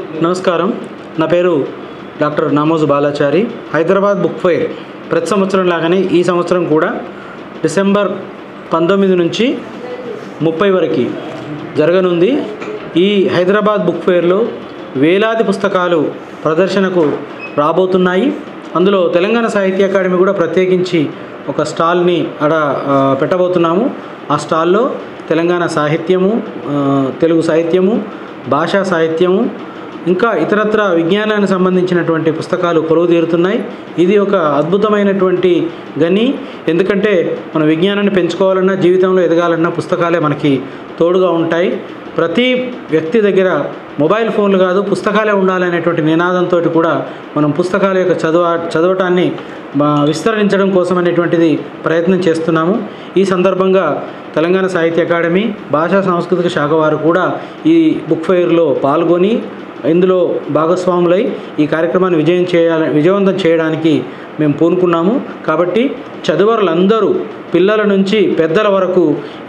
నమస్కారం. నా పేరు doctor Namoju Balachari. Hyderabad book fair ప్రతి సంవత్సరం లాగానే ఈ సంవత్సరం కూడా డిసెంబర్ 19 నుంచి 30 వరకు జరగనుంది. ఈ హైదరాబాద్ బుక్ ఫెయిర్లో వేలాది పుస్తకాలు ప్రదర్శనకు రాబోతున్నాయి. అందులో తెలంగాణ సాహిత్య అకాడమీ కూడా ప్రత్యేకించి ఒక స్టాల్ని పెట్టబోతున్నాము. ఆ స్టాల్లో తెలంగాణ సాహిత్యము, తెలుగు సాహిత్యము, భాషా సాహిత్యము, ఇంకా ఇతరత్ర విజ్ఞానానికి సంబంధించినటువంటి పుస్తకాలు కొలువుదీరుతున్నాయి. ఇది ఒక అద్భుతమైనటువంటి గని. ఎందుకంటే మన విజ్ఞానాన్ని పెంచుకోవాలన్నా, జీవితంలో ఎదగాలన్నా పుస్తకాలే మనకి తోడుగా ఉంటాయి. ప్రతి వ్యక్తి దగ్గర మొబైల్ ఫోన్లు కాదు, పుస్తకాలే ఉండాలనేటువంటి నినాదంతో కూడా మనం పుస్తకాల యొక్క చదవటాన్ని విస్తరించడం కోసం అనేటువంటిది ప్రయత్నం చేస్తున్నాము. ఈ సందర్భంగా తెలంగాణ సాహిత్య అకాడమీ, భాషా సాంస్కృతిక శాఖ వారు కూడా ఈ బుక్ ఫెయిర్లో పాల్గొని ఇందులో భాగస్వాములై ఈ కార్యక్రమాన్ని విజయవంతం చేయడానికి మేము పూనుకున్నాము. కాబట్టి చదువరులందరూ పిల్లల నుంచి పెద్దల వరకు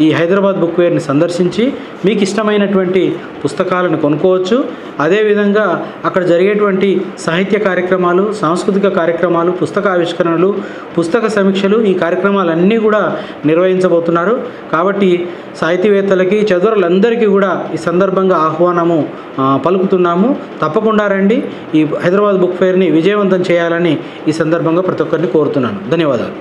ఈ హైదరాబాద్ బుక్ ఫెయిర్ని సందర్శించి మీకు ఇష్టమైనటువంటి పుస్తకాలను కొనుక్కోవచ్చు. అదేవిధంగా అక్కడ జరిగేటువంటి సాహిత్య కార్యక్రమాలు, సాంస్కృతిక కార్యక్రమాలు, పుస్తక ఆవిష్కరణలు, పుస్తక సమీక్షలు, ఈ కార్యక్రమాలన్నీ కూడా నిర్వహించబోతున్నారు. కాబట్టి సాహితీవేత్తలకి, చదువరులందరికీ కూడా ఈ సందర్భంగా ఆహ్వానము పలుకుతున్నాము. తప్పకుండా రండి. ఈ హైదరాబాద్ బుక్ ఫెయిర్ని విజయవంతం చేయాలని ఈ సందర్భంగా ప్రతి ఒక్కరిని కోరుతున్నాను. ధన్యవాదాలు.